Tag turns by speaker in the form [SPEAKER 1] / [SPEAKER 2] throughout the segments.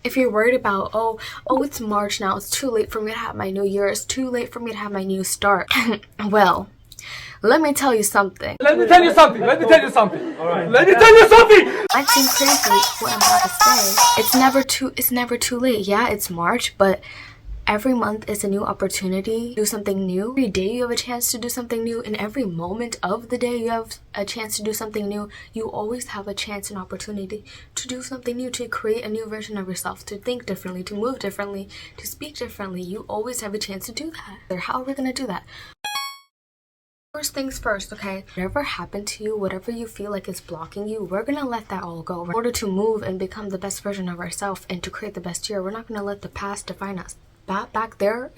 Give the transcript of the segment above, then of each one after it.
[SPEAKER 1] If you're worried about, oh, it's March now, it's too late for me to have my new year, it's too late for me to have my new start. Well, let me tell you something.
[SPEAKER 2] Let me tell you something. Let me tell you something. All right. Let me tell you something.
[SPEAKER 1] I seem crazy what I'm about to say. It's never too late. Yeah, it's March, but every month is a new opportunity to do something new. Every day you have a chance to do something new. In every moment of the day you have a chance to do something new. You always have a chance and opportunity to do something new, to create a new version of yourself, to think differently, to move differently, to speak differently. You always have a chance to do that. How are we going to do that? First things first, okay? Whatever happened to you, whatever you feel like is blocking you, we're gonna let that all go. In order to move and become the best version of ourselves and to create the best year, we're not gonna let the past define us. Back there,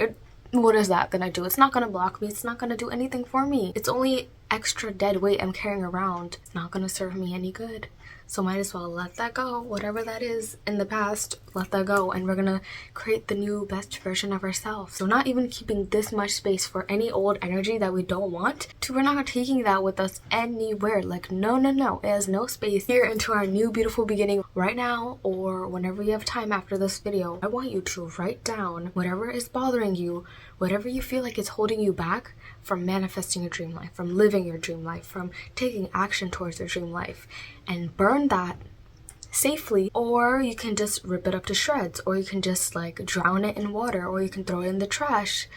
[SPEAKER 1] what is that gonna do? It's not gonna block me. It's not gonna do anything for me. It's only extra dead weight I'm carrying around. It's not gonna serve me any good. So might as well let that go. Whatever that is in the past, let that go. And we're gonna create the new best version of ourselves. So not even keeping this much space for any old energy that we don't want. We're not taking that with us anywhere. Like, no. It has no space here into our new beautiful beginning right now, or whenever you have time after this video. I want you to write down whatever is bothering you, whatever you feel like is holding you back from manifesting your dream life, from living your dream life, from taking action towards your dream life, and burn that safely. Or you can just rip it up to shreds, or you can just like drown it in water, or you can throw it in the trash.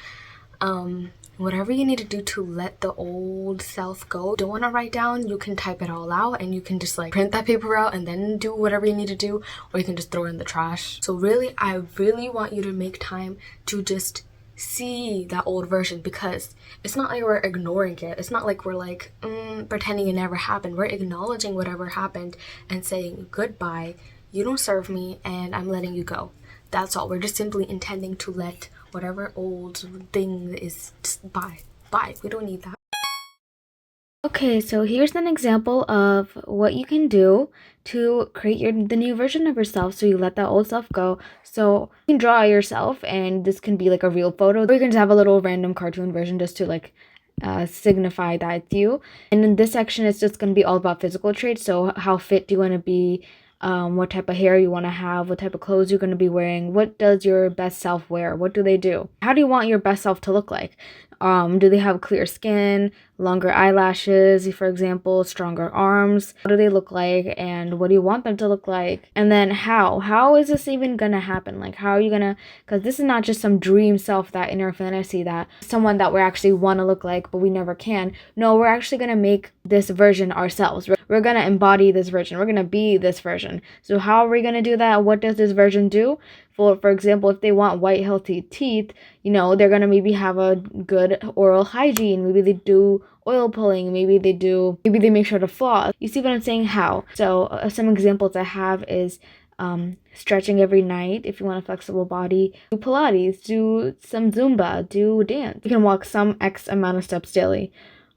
[SPEAKER 1] Whatever you need to do to let the old self go. Don't want to write down, you can type it all out and you can just like print that paper out and then do whatever you need to do, or you can just throw it in the trash. So really, I really want you to make time to just see that old version, because it's not like we're ignoring it. It's not like we're like pretending it never happened. We're acknowledging whatever happened and saying goodbye, you don't serve me, and I'm letting you go. That's all. We're just simply intending to let whatever old thing is just bye. We don't need that. Okay, so here's an example of what you can do to create the new version of yourself, so you let that old self go. So you can draw yourself, and this can be like a real photo, or you can just have a little random cartoon version just to like signify that it's you. And in this section, it's just going to be all about physical traits. So how fit do you want to be? What type of hair you want to have, what type of clothes you're going to be wearing, what does your best self wear, what do they do, how do you want your best self to look like, do they have clear skin, longer eyelashes, for example, stronger arms, what do they look like, and what do you want them to look like? And then how is this even gonna happen? Like, how are you gonna, because this is not just some dream self, that inner fantasy, that someone that we actually want to look like but we never can. No, we're actually gonna make this version ourselves. We're gonna embody this version, we're gonna be this version. So how are we gonna do that? What does this version do? For example, if they want white healthy teeth, you know, they're gonna maybe have a good oral hygiene, maybe they do oil pulling, maybe they make sure to floss. You see what I'm saying? How? So some examples I have is stretching every night if you want a flexible body, do Pilates, do some Zumba, do dance. You can walk some X amount of steps daily.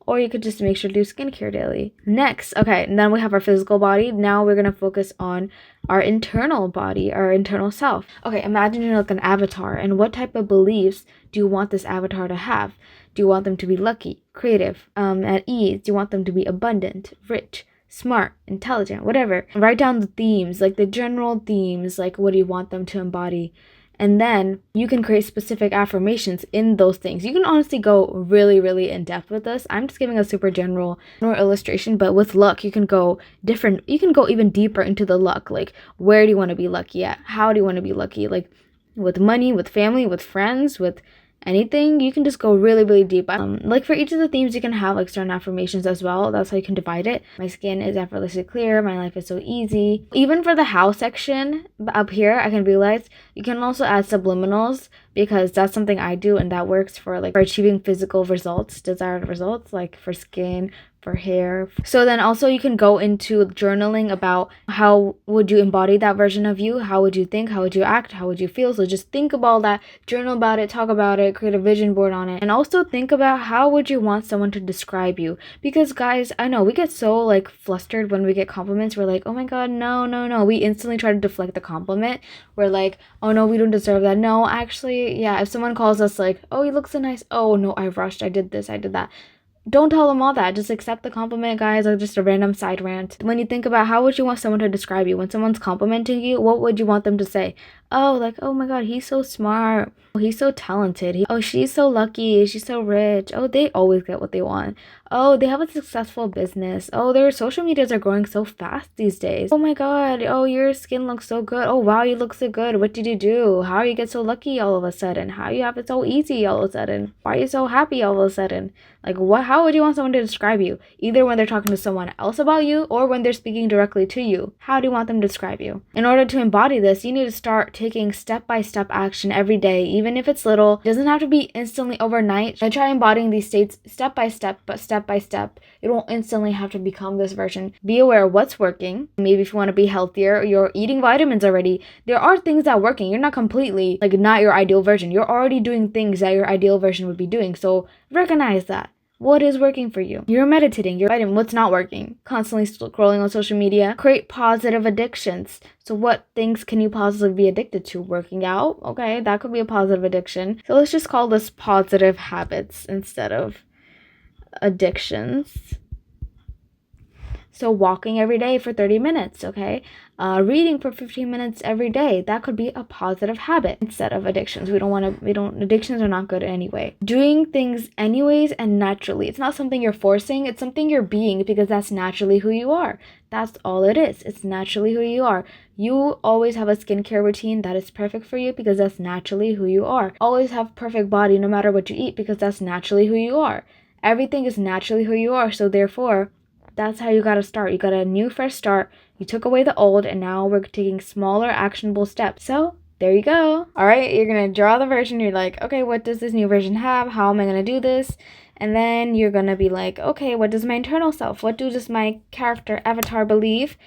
[SPEAKER 1] Or you could just make sure to do skincare daily. Next, okay, and then we have our physical body. Now we're going to focus on our internal body, our internal self. Okay, imagine you're like an avatar, and what type of beliefs do you want this avatar to have? Do you want them to be lucky, creative, at ease? Do you want them to be abundant, rich, smart, intelligent, whatever? Write down the themes, like the general themes, like what do you want them to embody? And then you can create specific affirmations in those things. You can honestly go really, really in depth with this. I'm just giving a super general illustration, but with luck, you can go different. You can go even deeper into the luck. Like, where do you want to be lucky at? How do you want to be lucky? Like, with money, with family, with friends, with anything. You can just go really, really deep. Like for each of the themes, you can have like certain affirmations as well. That's how you can divide it. My skin is effortlessly clear. My life is so easy. Even for the how section up here, I can realize you can also add subliminals, because that's something I do, and that works for like for achieving physical results, desired results, like for skin, for hair. So then also you can go into journaling about how would you embody that version of you, how would you think, how would you act, how would you feel. So just think about that, journal about it, talk about it, create a vision board on it, and also think about how would you want someone to describe you. Because guys, I know we get so like flustered when we get compliments. We're like, oh my god, no, we instantly try to deflect the compliment. We're like, oh no, we don't deserve that. No, actually, yeah, if someone calls us like, oh, you look so nice, oh no, I rushed, I did this, I did that, don't tell them all that. Just accept the compliment, guys, or just a random side rant. When you think about how would you want someone to describe you, when someone's complimenting you, what would you want them to say? Oh, like, oh my god, he's so smart. Oh, he's so talented. Oh, she's so lucky. She's so rich. Oh, they always get what they want. Oh, they have a successful business. Oh, their social medias are growing so fast these days. Oh my god. Oh, your skin looks so good. Oh, wow, you look so good. What did you do? How you get so lucky all of a sudden? How you have it so easy all of a sudden? Why are you so happy all of a sudden? Like, what? How would you want someone to describe you? Either when they're talking to someone else about you or when they're speaking directly to you. How do you want them to describe you? In order to embody this, you need to start taking step-by-step action every day, even if it's little. It doesn't have to be instantly overnight. I try embodying these states step by step, but step by step. It won't instantly have to become this version. Be aware of what's working. Maybe if you want to be healthier, you're eating vitamins already. There are things that are working. You're not completely, like, not your ideal version. You're already doing things that your ideal version would be doing. So recognize that. What is working for you? You're meditating, you're writing. What's not working? Constantly scrolling on social media. Create positive addictions. So what things can you positively be addicted to? Working out? Okay, that could be a positive addiction. So let's just call this positive habits instead of addictions. So walking every day for 30 minutes, okay? Reading for 15 minutes every day. That could be a positive habit instead of addictions. Addictions are not good anyway. Doing things anyways and naturally. It's not something you're forcing. It's something you're being because that's naturally who you are. That's all it is. It's naturally who you are. You always have a skincare routine that is perfect for you because that's naturally who you are. Always have perfect body no matter what you eat because that's naturally who you are. Everything is naturally who you are. So therefore, that's how you gotta start. You got a new fresh start. You took away the old and now we're taking smaller actionable steps. So there you go. All right, you're gonna draw the version. You're like, okay, what does this new version have? How am I gonna do this? And then you're gonna be like, okay, what does my internal self, what does my character avatar believe?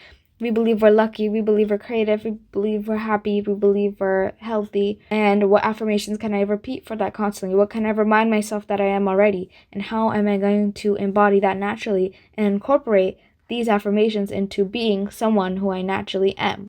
[SPEAKER 1] We believe we're lucky, we believe we're creative, we believe we're happy, we believe we're healthy. And what affirmations can I repeat for that constantly? What can I remind myself that I am already? And how am I going to embody that naturally and incorporate these affirmations into being someone who I naturally am?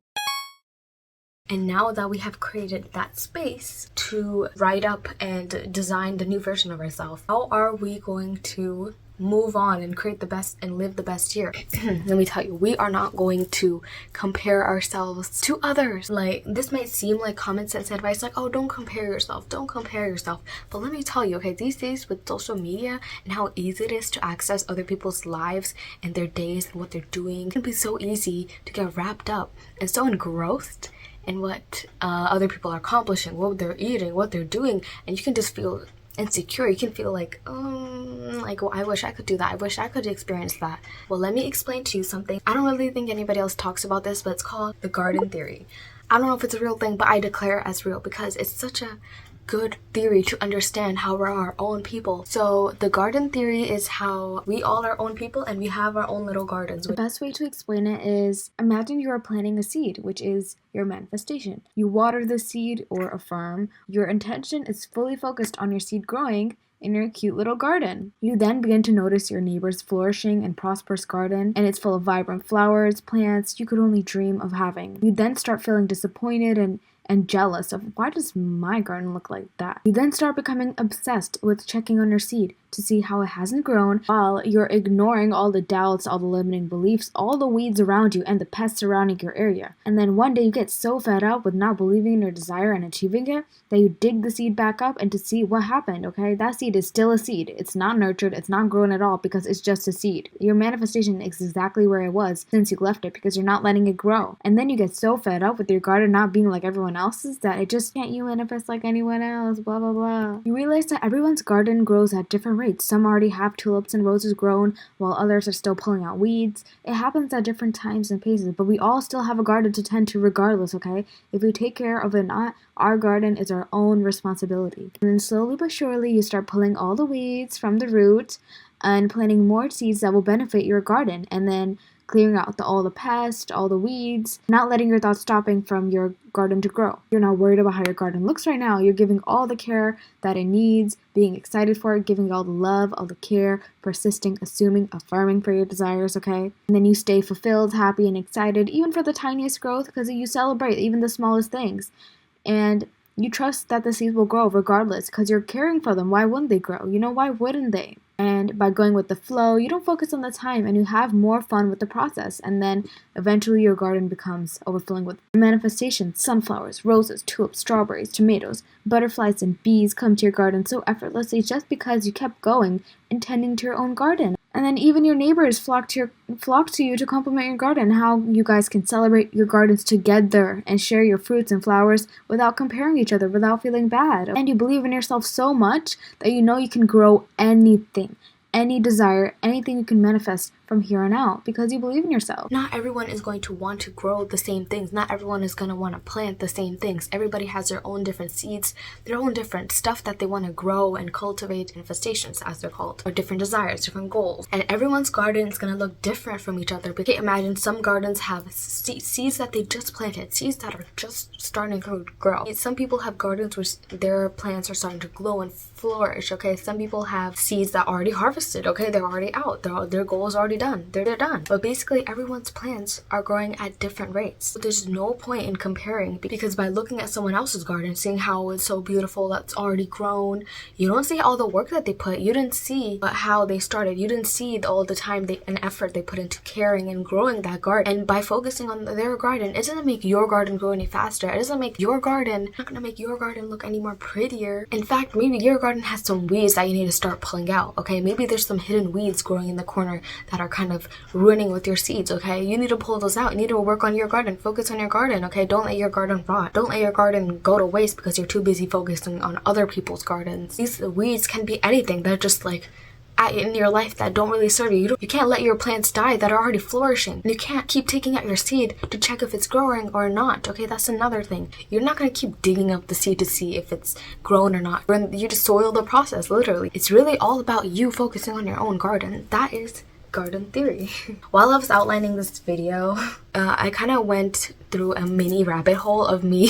[SPEAKER 1] And now that we have created that space to write up and design the new version of ourselves, how are we going to move on and create the best and live the best year? Let me tell you, we are not going to compare ourselves to others. Like, this might seem like common sense advice, like, oh, don't compare yourself, but let me tell you, okay, these days with social media and how easy it is to access other people's lives and their days and what they're doing, it can be so easy to get wrapped up and so engrossed in what other people are accomplishing, what they're eating, what they're doing, and you can just feel insecure. You can feel like, well, I wish I could do that. I wish I could experience that. Well, let me explain to you something. I don't really think anybody else talks about this, but it's called the garden theory. I don't know if it's a real thing, but I declare it as real because it's such a good theory to understand how we're our own people. So the garden theory is how we all are our own people and we have our own little gardens. The best way to explain it is, imagine you are planting a seed, which is your manifestation. You water the seed or affirm. Your intention is fully focused on your seed growing in your cute little garden. You then begin to notice your neighbor's flourishing and prosperous garden, and it's full of vibrant flowers, plants you could only dream of having. You then start feeling disappointed and jealous of, why does my garden look like that? You then start becoming obsessed with checking on your seed to see how it hasn't grown, while you're ignoring all the doubts, all the limiting beliefs, all the weeds around you, and the pests surrounding your area. And then one day you get so fed up with not believing in your desire and achieving it that you dig the seed back up and to see what happened, okay? That seed is still a seed. It's not nurtured, it's not grown at all because it's just a seed. Your manifestation is exactly where it was since you left it because you're not letting it grow. And then you get so fed up with your garden not being like everyone else's that it just can't you manifest like anyone else, blah blah blah. You realize that everyone's garden grows at different rates. Some already have tulips and roses grown while others are still pulling out weeds. It happens at different times and paces, but we all still have a garden to tend to regardless, okay? If we take care of it or not, our garden is our own responsibility. And then slowly but surely you start pulling all the weeds from the root and planting more seeds that will benefit your garden, and then clearing out all the pests, all the weeds, not letting your thoughts stopping from your garden to grow. You're not worried about how your garden looks right now. You're giving all the care that it needs, being excited for it, giving all the love, all the care, persisting, assuming, affirming for your desires, okay? And then you stay fulfilled, happy, and excited, even for the tiniest growth, because you celebrate even the smallest things. And you trust that the seeds will grow regardless because you're caring for them. Why wouldn't they grow? Why wouldn't they?
[SPEAKER 3] And by going with the flow, you don't focus on the time and you have more fun with the process. And then eventually your garden becomes overflowing with manifestations. Sunflowers, roses, tulips, strawberries, tomatoes, butterflies, and bees come to your garden so effortlessly just because you kept going and tending to your own garden. And then even your neighbors flock to you to compliment your garden. How you guys can celebrate your gardens together and share your fruits and flowers without comparing each other, without feeling bad. And you believe in yourself so much that you know you can grow anything, any desire, anything you can manifest from here on out because you believe in yourself.
[SPEAKER 1] Not everyone is going to want to grow the same things. Not everyone is going to want to plant the same things. Everybody has their own different seeds, their own different stuff that they want to grow and cultivate, manifestations as they're called, or different desires, different goals. And everyone's garden is going to look different from each other. But imagine some gardens have seeds that they just planted, seeds that are just starting to grow. Some people have gardens where their plants are starting to glow and flourish, okay? Some people have seeds that are already harvested, okay? They're already out. Their goal is already done. They're done. But basically everyone's plants are growing at different rates. So there's no point in comparing because by looking at someone else's garden, seeing how it's so beautiful that's already grown, you don't see all the work that they put. You didn't see how they started. You didn't see all the time and effort they put into caring and growing that garden. And by focusing on their garden, it doesn't make your garden grow any faster. It doesn't make your garden, not gonna make your garden look any more prettier. In fact, maybe your garden has some weeds that you need to start pulling out, okay? Maybe there's some hidden weeds growing in the corner that are kind of ruining with your seeds, okay? You need to pull those out. You need to work on your garden. Focus on your garden, okay? Don't let your garden rot. Don't let your garden go to waste because you're too busy focusing on other people's gardens. These weeds can be anything. They're just like in your life that don't really serve you. You can't let your plants die that are already flourishing. And you can't keep taking out your seed to check if it's growing or not, okay? That's another thing. You're not going to keep digging up the seed to see if it's grown or not. You just soil the process, literally. It's really all about you focusing on your own garden. That is garden theory. While I was outlining this video, I kind of went through a mini rabbit hole of me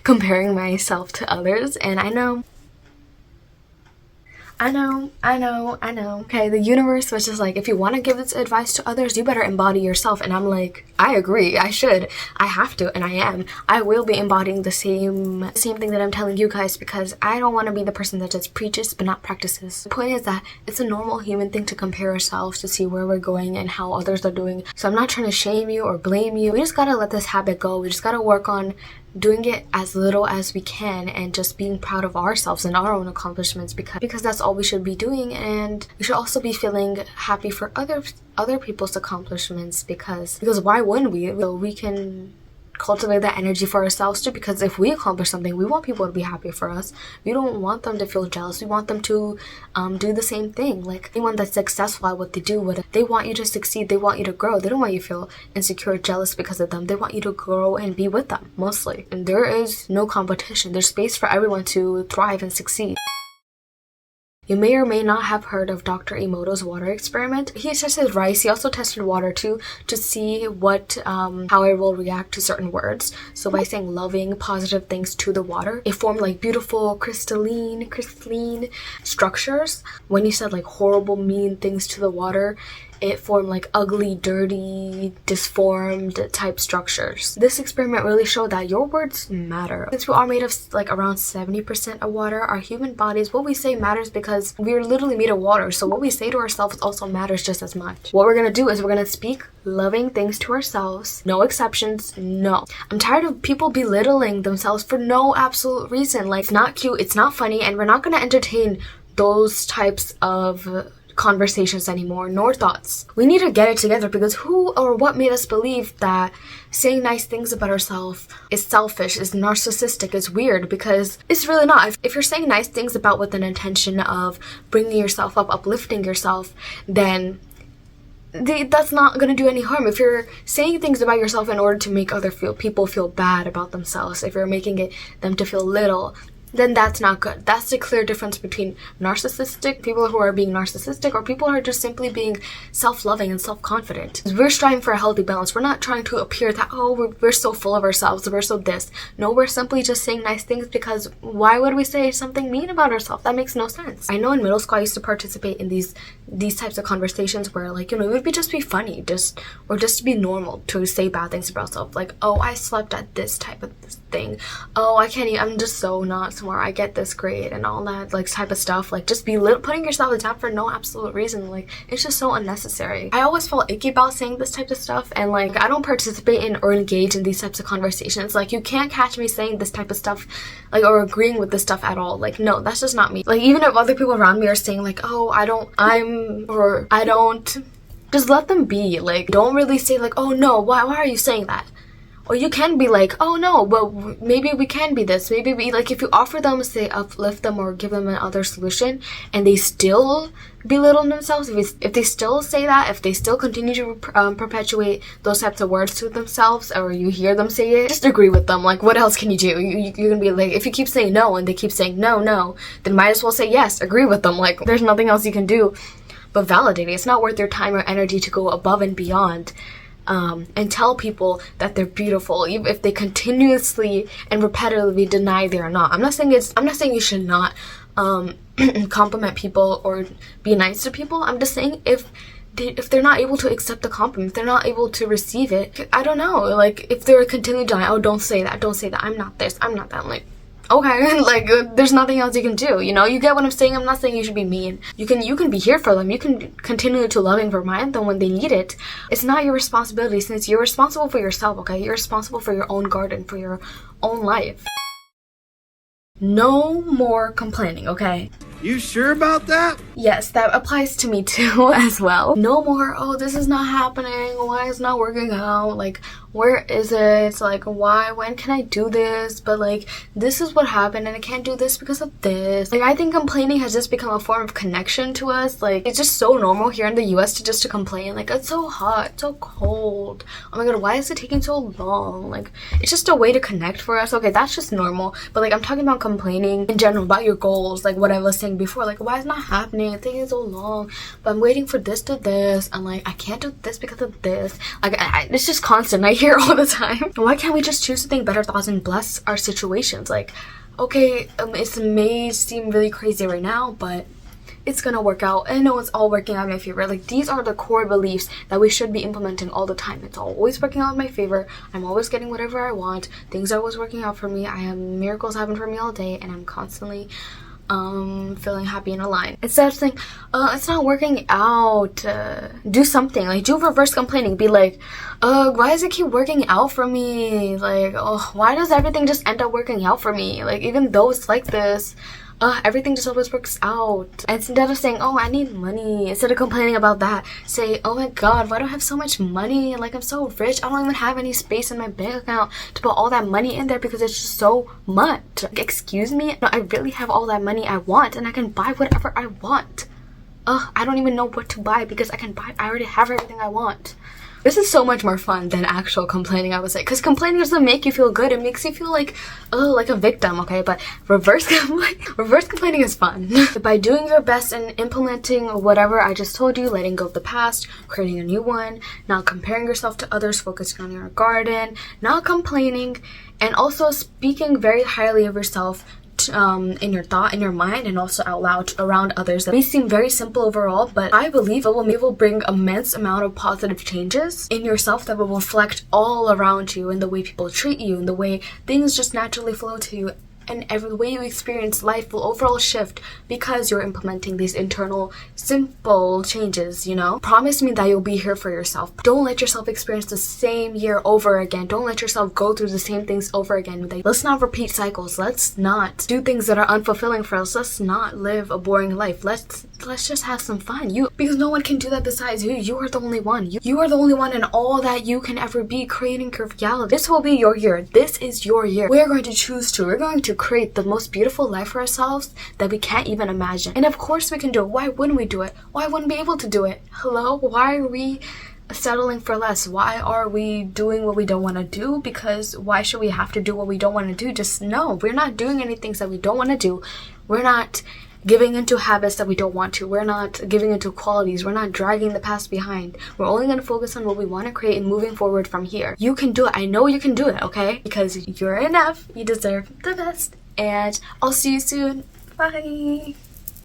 [SPEAKER 1] comparing myself to others, and I know. Okay, the universe was just like, if you want to give this advice to others, you better embody yourself. And I'm like, I agree, I should, I have to, and I am. I will be embodying the same thing that I'm telling you guys because I don't want to be the person that just preaches but not practices. The point is that it's a normal human thing to compare ourselves to see where we're going and how others are doing. So I'm not trying to shame you or blame you. We just gotta let this habit go. We just gotta work on doing it as little as we can and just being proud of ourselves and our own accomplishments because that's all we should be doing. And we should also be feeling happy for other people's accomplishments because why wouldn't we? We can cultivate that energy for ourselves too, because if we accomplish something, we want people to be happy for us. We don't want them to feel jealous. We want them to do the same thing. Like anyone that's successful at what they do, they want you to succeed. They want you to grow. They don't want you to feel insecure, jealous because of them. They want you to grow and be with them mostly. And there is no competition. There's space for everyone to thrive and succeed. You may or may not have heard of Dr. Emoto's water experiment. He tested rice. He also tested water too to see how it will react to certain words. So by saying loving, positive things to the water, it formed like beautiful, crystalline structures. When you said like horrible, mean things to the water, it formed like ugly, dirty, disformed type structures. This experiment really showed that your words matter. Since we are made of like around 70% of water, our human bodies, what we say matters because we are literally made of water. So what we say to ourselves also matters just as much. What we're gonna do is we're gonna speak loving things to ourselves. No exceptions, no. I'm tired of people belittling themselves for no absolute reason. Like, it's not cute, it's not funny, and we're not gonna entertain those types of conversations anymore, nor thoughts. We need to get it together because who or what made us believe that saying nice things about ourselves is selfish, is narcissistic, is weird, because it's really not. If you're saying nice things about with an intention of bringing yourself up, uplifting yourself, then that's not going to do any harm. If you're saying things about yourself in order to make people feel bad about themselves, if you're making them to feel little, then that's not good. That's the clear difference between narcissistic people who are being narcissistic or people who are just simply being self-loving and self-confident. We're striving for a healthy balance. We're not trying to appear that, oh, we're so full of ourselves, we're so this. No, we're simply just saying nice things because why would we say something mean about ourselves? That makes no sense. I know in middle school I used to participate in these types of conversations where, like, you know, it would just be funny, just to be normal to say bad things about ourselves. Like, oh, I slept at this type of thing. Oh, I can't eat. I'm just so not so tomorrow I get this grade and all that like type of stuff. Like just putting yourself down for no absolute reason. Like it's just so unnecessary. I always felt icky about saying this type of stuff, and like I don't participate in or engage in these types of conversations. Like you can't catch me saying this type of stuff, like, or agreeing with this stuff at all. Like no, that's just not me. Like even if other people around me are saying like, oh I don't, just let them be. Like don't really say like, oh no, why are you saying that? Or you can be like, oh no, well maybe we can be this, maybe we, like if you offer them, say uplift them or give them another solution and they still belittle themselves, if they still say that, if they still continue to perpetuate those types of words to themselves, or you hear them say it, just agree with them. Like what else can you do? You're gonna be like, if you keep saying no and they keep saying no, then might as well say yes, agree with them. Like there's nothing else you can do but validate it. It's not worth your time or energy to go above and beyond and tell people that they're beautiful, even if they continuously and repetitively deny they are not. I'm not saying you should not compliment people or be nice to people. I'm just saying if they're not able to accept the compliment, if they're not able to receive it, I don't know, like if they're continually denying, oh don't say that, I'm not this, I'm not that, I'm like, okay, like there's nothing else you can do, you know? You get what I'm saying? I'm not saying you should be mean. You can be here for them. You can continue to love and remind them when they need it. It's not your responsibility, since you're responsible for yourself, okay? You're responsible for your own garden, for your own life. No more complaining, okay?
[SPEAKER 2] You sure about that?
[SPEAKER 1] Yes, that applies to me too as well. No more, oh, this is not happening. Why is it not working out? Like, where is it? Like, why? When can I do this? But like, this is what happened and I can't do this because of this. Like, I think complaining has just become a form of connection to us. Like, it's just so normal here in the US to complain. Like, it's so hot, it's so cold. Oh my god, why is it taking so long? Like, it's just a way to connect for us. Okay, that's just normal. But like, I'm talking about complaining in general, about your goals. Like what I was saying before, like why is it not happening? It's taking so long, but I'm waiting for this to this, and like I can't do this because of this. Like it's just constant. I hear all the time. Why can't we just choose to think better thoughts and bless our situations? Like, okay, it may seem really crazy right now, but it's gonna work out. I know it's all working out in my favor. Like these are the core beliefs that we should be implementing all the time. It's always working out in my favor. I'm always getting whatever I want. Things are always working out for me. I have miracles happen for me all day, and I'm constantly feeling happy and aligned. Instead of saying, it's not working out, do something. Like do reverse complaining. Be like, why does it keep working out for me? Like, oh, why does everything just end up working out for me? Like even though it's like this, everything just always works out. And instead of saying, oh, I need money, instead of complaining about that, say, oh my god, why do I have so much money? Like I'm so rich, I don't even have any space in my bank account to put all that money in there because it's just so much. Like, excuse me? No, I really have all that money I want and I can buy whatever I want. I don't even know what to buy because I already have everything I want. This is so much more fun than actual complaining, I would say, because complaining doesn't make you feel good. It makes you feel like, oh, like a victim, okay? But reverse complaining is fun. By doing your best and implementing whatever I just told you, letting go of the past, creating a new one, not comparing yourself to others, focusing on your garden, not complaining, and also speaking very highly of yourself in your thought, in your mind, and also out loud around others. That may seem very simple overall, but I believe it will bring immense amount of positive changes in yourself that will reflect all around you, in the way people treat you, in the way things just naturally flow to you, and every way you experience life will overall shift because you're implementing these internal simple changes, you know? Promise me that you'll be here for yourself. Don't let yourself experience the same year over again. Don't let yourself go through the same things over again. Let's not repeat cycles. Let's not do things that are unfulfilling for us. Let's not live a boring life. Let's just have some fun. Because no one can do that besides you. You are the only one. You are the only one in all that you can ever be, creating your reality. This will be your year. This is your year. We're going to choose to. We're going to create the most beautiful life for ourselves that we can't even imagine. And of course we can do it. Why wouldn't we do it? Why wouldn't we be able to do it? Hello? Why are we settling for less? Why are we doing what we don't want to do? Because why should we have to do what we don't want to do? Just no, we're not doing any things that we don't want to do. We're not giving into habits that we don't want to. We're not giving into qualities. We're not dragging the past behind. We're only going to focus on what we want to create and moving forward from here. You can do it. I know you can do it, okay? Because you're enough. You deserve the best. And I'll see you soon. Bye.